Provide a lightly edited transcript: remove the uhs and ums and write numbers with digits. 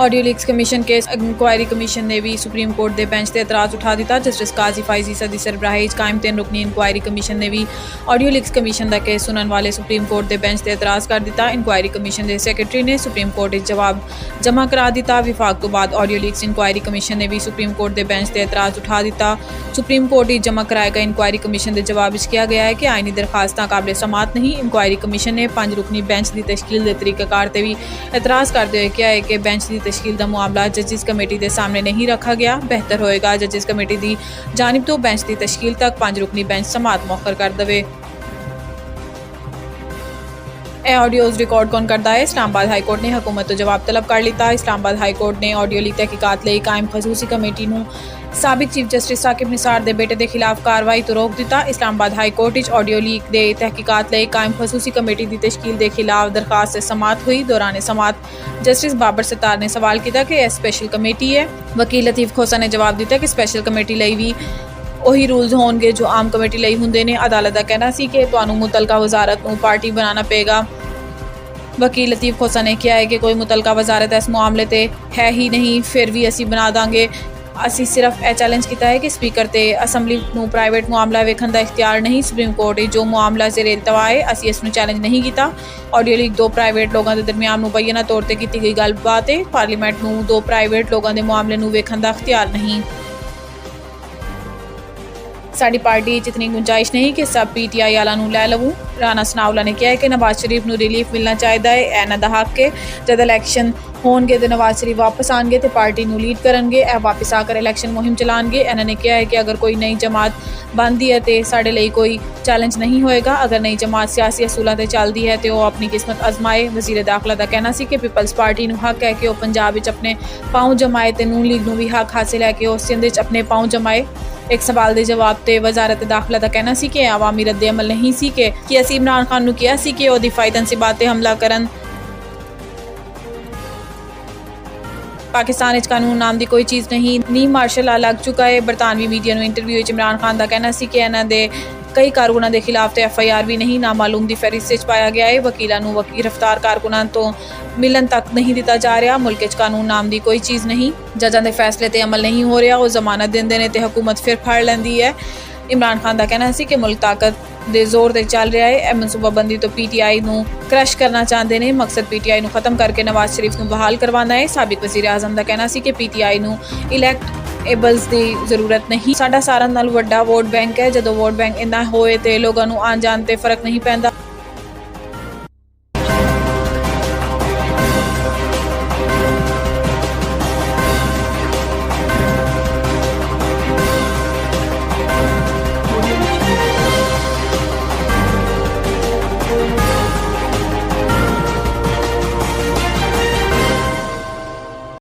Audio leaks commission case inquiry commission ਨੇ ਵੀ supreme court ਦੇ ਬੈਂਚ ਤੇ ਇਤਰਾਜ਼ ਉਠਾ ਦਿੱਤਾ। ਜਸਟਿਸ ਕਾਜ਼ੀ ਫਾਇਜ਼ ਈਸਾ ਦੀ ਸਰਬਰਾਹੀ 'ਚ ਕਾਇਮ 3 ਰੁਕਨੀ ਇਨਕੁਆਇਰੀ ਕਮਿਸ਼ਨ ਨੇ ਵੀ ਆਡੀਓ ਲੀਕਸ ਕਮਿਸ਼ਨ ਦਾ ਕੇਸ ਸੁਣਨ ਵਾਲੇ ਸੁਪਰੀਮ ਕੋਰਟ ਦੇ ਬੈਂਚ ਤੇ ਇਤਰਾਜ਼ ਕਰ ਦਿੱਤਾ। ਇਨਕੁਆਇਰੀ ਕਮਿਸ਼ਨ ਦੇ ਸੈਕਟਰੀ ਨੇ ਸੁਪਰੀਮ ਕੋਰਟ ਵਿੱਚ ਜਵਾਬ ਜਮ੍ਹਾਂ ਕਰਾ ਦਿੱਤਾ। ਵਿਫਾਕ ਤੋਂ ਬਾਅਦ ਆਡੀਓ ਲੀਕਸ ਇਨਕੁਆਇਰੀ ਕਮਿਸ਼ਨ ਨੇ ਵੀ ਸੁਪਰੀਮ ਕੋਰਟ ਦੇ ਬੈਂਚ ਤੇ ਇਤਰਾਜ਼ ਉਠਾ ਦਿੱਤਾ। ਸੁਪਰੀਮ ਕੋਰਟ ਵਿੱਚ ਜਮ੍ਹਾਂ ਕਰਾਏ ਗਏ ਇਨਕੁਆਇਰੀ ਕਮਿਸ਼ਨ ਦੇ ਜਵਾਬ ਵਿੱਚ ਕਿਹਾ ਗਿਆ ਹੈ ਕਿ ਆਈਨੀ ਦਰਖਾਸਤਾਂ ਕਾਬਲੇ ਸਮਾਤ नहीं। ਇਨਕੁਆਇਰੀ ਕਮਿਸ਼ਨ ਨੇ 5 ਰੁਕਨੀ ਬੈਂਚ ਦੀ ਤਸ਼ਕੀਲ ਦੇ ਤਰੀਕਾਕਾਰ ਤੇ ਵੀ ਇਤਰਾਜ਼ ਕਰਦੇ ਹੋਏ ਕਿਹਾ ਹੈ ਕਿ ਬੈਂਚ ਦੀ ਤਸ਼ਕੀਲ ਦਾ ਮਾਮਲਾ ਜੱਜਿਸ ਕਮੇਟੀ ਦੇ ਸਾਹਮਣੇ ਨਹੀਂ ਰੱਖਾ ਗਿਆ। ਬਿਹਤਰ ਹੋਏਗਾ ਜੱਜਿਸ ਕਮੇਟੀ ਦੀ ਜਾनिब ਤੋਂ ਬੈਂਚ ਦੀ ਤਸ਼ਕੀਲ ਤੱਕ 5 ਰੁਕਨੀ ਬੈਂਚ ਸਮਾਤ ਮੌਖਰ ਕਰ ਦੇਵੇ। ਇਹ ਆਡੀਓਜ਼ ਰਿਕਾਰਡ ਕੌਣ ਕਰਦਾ ਹੈ? ਇਸਲਾਮਾਬਾਦ ਹਾਈ ਕੋਰਟ ਨੇ ਹਕੂਮਤ ਤੋਂ ਜਵਾਬ ਤਲਬ ਕਰ ਲਿੱਤਾ। ਇਸਲਾਮਾਬਾਦ ਹਾਈ ਕੋਰਟ ਨੇ ਆਡੀਓ ਲੀਕ ਤਹਿਕੀਕਾਤ ਲਈ ਕਾਇਮ ਖਸੂਸੀ ਕਮੇਟੀ ਨੂੰ ਸਾਬਿਕ ਚੀਫ ਜਸਟਿਸ ਸਾਕਿਬ ਨਿਸਾਰ ਦੇ ਬੇਟੇ ਦੇ ਖਿਲਾਫ ਕਾਰਵਾਈ ਤੋਂ ਰੋਕ ਦਿੱਤਾ। ਇਸਲਾਮਾਬਾਦ ਹਾਈ ਕੋਰਟ ਵਿੱਚ ਆਡੀਓ ਲੀਕ ਦੇ ਤਹਿਕੀਕਾਤ ਲਈ ਕਾਇਮ ਖਸੂਸੀ ਕਮੇਟੀ ਦੀ ਤਸ਼ਕੀਲ ਦੇ ਖਿਲਾਫ ਦਰਖਾਸਤ ਸਮਾਤ ਹੋਈ। ਦੌਰਾਨ ਸਮਾਤ ਜਸਟਿਸ ਬਾਬਰ ਸਤਾਰ ਨੇ ਸਵਾਲ ਕੀਤਾ ਕਿ ਇਹ ਸਪੈਸ਼ਲ ਕਮੇਟੀ ਹੈ। ਵਕੀਲ ਲਤੀਫ ਖੋਸਾ ਨੇ ਜਵਾਬ ਦਿੱਤਾ ਕਿ ਸਪੈਸ਼ਲ ਕਮੇਟੀ ਲਈ ਵੀ ਉਹੀ ਰੂਲਸ ਹੋਣਗੇ ਜੋ ਆਮ ਕਮੇਟੀ ਲਈ ਹੁੰਦੇ ਨੇ। ਅਦਾਲਤ ਦਾ ਕਹਿਣਾ ਸੀ ਕਿ ਤੁਹਾਨੂੰ ਮੁਤਲਕਾ ਵਜ਼ਾਰਤ ਨੂੰ ਪਾਰਟੀ ਬਣਾਉਣਾ ਪਏਗਾ। ਵਕੀਲ ਲਤੀਫ ਖੋਸਾ ਨੇ ਕਿਹਾ ਹੈ ਕਿ ਕੋਈ ਮੁਤਲਕਾ ਵਜ਼ਾਰਤ ਇਸ ਮਾਮਲੇ ਤੇ ਹੈ ਹੀ ਨਹੀਂ, ਫਿਰ ਵੀ ਅਸੀਂ ਬਣਾ ਦਾਂਗੇ। ਅਸੀਂ ਸਿਰਫ ਇਹ ਚੈਲੰਜ ਕੀਤਾ ਹੈ ਕਿ ਸਪੀਕਰ ਤੇ ਅਸੈਂਬਲੀ ਨੂੰ ਪ੍ਰਾਈਵੇਟ ਮਾਮਲਾ ਵੇਖਣ ਦਾ ਇਖਤਿਆਰ ਨਹੀਂ। ਸੁਪਰੀਮ ਕੋਰਟ ਵਿੱਚ ਜੋ ਮਾਮਲਾ ਜ਼ੇਰੇ ਇਲਤਵਾ ਹੈ ਅਸੀਂ ਇਸ ਨੂੰ ਚੈਲੰਜ ਨਹੀਂ ਕੀਤਾ। ਆਡੀਓ ਲੀਕ 2 ਪ੍ਰਾਈਵੇਟ ਲੋਕਾਂ ਦੇ ਦਰਮਿਆਨ ਮੁਬੱਯਨਾ ਤੌਰ ਤੇ ਕੀਤੀ ਗਈ ਗੱਲਬਾਤ ਹੈ। ਪਾਰਲੀਮੈਂਟ ਨੂੰ 2 ਪ੍ਰਾਈਵੇਟ ਲੋਕਾਂ ਦੇ ਮਾਮਲੇ ਨੂੰ ਵੇਖਣ ਦਾ ਇਖਤਿਆਰ ਨਹੀਂ। ਸਾਡੀ ਪਾਰਟੀ 'ਚ ਇਤਨੀ ਗੁੰਜਾਇਸ਼ ਨਹੀਂ ਕਿ ਸਭ PTI ਵਾਲਾ ਨੂੰ ਲੈ ਲਵੂੰ। ਰਾਣਾ ਸਨਾਉਲਾ ਨੇ ਕਿਹਾ ਕਿ ਨਵਾਜ਼ ਸ਼ਰੀਫ ਨੂੰ ਰਿਲੀਫ ਮਿਲਣਾ ਚਾਹੀਦਾ ਹੈ। ਇਹਨਾਂ ਦਾ ਹੱਕ ਹੈ। ਜਦ ਇਲੈਕਸ਼ਨ ਹੋਣਗੇ ਤੇ ਨਵਾਜ਼ ਸ਼ਰੀਫ ਵਾਪਸ ਆਉਣਗੇ ਤੇ ਪਾਰਟੀ ਨੂੰ ਲੀਡ ਕਰਨਗੇ। ਇਹ ਵਾਪਸ ਆ ਕਰ ਇਲੈਕਸ਼ਨ ਮੁਹਿੰਮ ਚਲਾਉਣਗੇ। ਇਹਨਾਂ ਨੇ ਕਿਹਾ ਹੈ ਕਿ ਅਗਰ ਕੋਈ ਨਈ ਜਮਾਤ ਬਣਦੀ ਹੈ ਤੇ ਸਾਡੇ ਲਈ ਕੋਈ ਚੈਲੰਜ ਨਹੀਂ ਹੋਏਗਾ। ਅਗਰ ਨਈ ਜਮਾਤ ਸਿਆਸੀ ਅਸੂਲਾਂ ਤੇ ਚੱਲਦੀ ਹੈ ਤੇ ਉਹ ਆਪਣੀ ਕਿਸਮਤ ਅਜ਼ਮਾਏ। ਵਜ਼ੀਰ ਦਾਖਲਾ ਦਾ ਕਹਿਣਾ ਸੀ ਕਿ ਪੀਪਲਸ ਪਾਰਟੀ ਨੂੰ ਹੱਕ ਹੈ ਕਿ ਉਹ ਪੰਜਾਬ ਵਿੱਚ ਆਪਣੇ ਪਾਉ ਜਮਾਏ ਤੇ ਨੂਨ ਲੀਗ ਨੂੰ ਵੀ ਹੱਕ ਹਾਸਿਲ ਹੈ ਕਿ ਉਹ ਸਿੰਧ ਵਿੱਚ ਆਪਣੇ ਪਾਉ ਜਮਾਏ। ਇੱਕ ਸਵਾਲ ਦੇ ਜਵਾਬ ਤੇ ਵਜ਼ਾਰਤ ਦਾਖਲਾ ਦਾ ਕਹਿਣਾ ਸੀ ਕਿ ਆਵਾਮੀ ਰੱਦ ਅਮਲ ਨਹੀਂ ਸੀ ਕਿ ਅਸੀਂ ਇਮਰਾਨ ਖਾਨ ਨੂੰ ਕਿਹਾ ਸੀ ਕਿ ਉਹ ਦਿਫਾਈ ਤਨਸੀਬਾਤ ਤੇ ਹਮਲਾ ਕਰਨ। ਪਾਕਿਸਤਾਨ ਵਿੱਚ ਕਾਨੂੰਨ ਨਾਮ ਦੀ ਕੋਈ ਚੀਜ਼ ਨਹੀਂ। ਨੀ ਮਾਰਸ਼ਲ ਲਾ ਲੱਗ ਚੁੱਕਾ ਹੈ। ਬਰਤਾਨਵੀ ਮੀਡੀਆ ਨੂੰ ਇੰਟਰਵਿਊ ਵਿੱਚ ਇਮਰਾਨ ਖਾਨ ਦਾ ਕਹਿਣਾ ਸੀ ਕਿ ਇਹਨਾਂ ਦੇ ਕਈ ਕਾਰਕੁਨਾਂ ਦੇ ਖਿਲਾਫ ਤੇ FIR ਵੀ ਨਹੀਂ ਨਾਮਾਲੂਮ ਦੀ ਫਹਿਰਿਸਤ ਵਿੱਚ ਪਾਇਆ ਗਿਆ ਹੈ। ਵਕੀਲਾਂ ਨੂੰ ਗ੍ਰਿਫਤਾਰ ਕਾਰਕੁਨਾਂ ਤੋਂ ਮਿਲਣ ਤੱਕ ਨਹੀਂ ਦਿੱਤਾ ਜਾ ਰਿਹਾ। ਮੁਲਕ ਵਿੱਚ ਕਾਨੂੰਨ ਨਾਮ ਦੀ ਕੋਈ ਚੀਜ਼ ਨਹੀਂ। ਜੱਜਾਂ ਦੇ ਫੈਸਲੇ ਤੇ ਅਮਲ ਨਹੀਂ ਹੋ ਰਿਹਾ। ਉਹ ਜ਼ਮਾਨਤ ਦਿੰਦੇ ਨੇ ਤੇ ਹਕੂਮਤ ਫਿਰ ਫੜ ਲੈਂਦੀ ਹੈ। ਇਮਰਾਨ ਖਾਨ ਦਾ ਕਹਿਣਾ ਸੀ ਕਿ ਮੁਲਕ ਤਾਕਤ ਦੇ ਜ਼ੋਰ ਤੇ ਚੱਲ ਰਿਹਾ ਹੈ। ਇਹ ਮਨਸੂਬਾਬੰਦੀ ਤੋਂ PTI ਨੂੰ ਕ੍ਰਸ਼ ਕਰਨਾ ਚਾਹੁੰਦੇ ਨੇ। ਮਕਸਦ PTI ਨੂੰ ਖਤਮ ਕਰਕੇ ਨਵਾਜ਼ ਸ਼ਰੀਫ ਨੂੰ ਬਹਾਲ ਕਰਵਾਉਣਾ ਹੈ। ਸਾਬਿਕ ਵਜ਼ੀਰ ਆਜ਼ਮ ਦਾ ਕਹਿਣਾ ਸੀ ਕਿ PTI ਨੂੰ ਇਲੈਕਟੇਬਲਸ ਦੀ ਜ਼ਰੂਰਤ ਨਹੀਂ। ਸਾਡਾ ਸਾਰਿਆਂ ਨਾਲੋਂ ਵੱਡਾ ਵੋਟ ਬੈਂਕ ਹੈ। ਜਦੋਂ ਵੋਟ ਬੈਂਕ ਇੰਨਾ ਹੋਏ ਤੇ ਲੋਕਾਂ ਨੂੰ ਆਉਣ ਜਾਣ ਤੇ ਫਰਕ ਨਹੀਂ ਪੈਂਦਾ।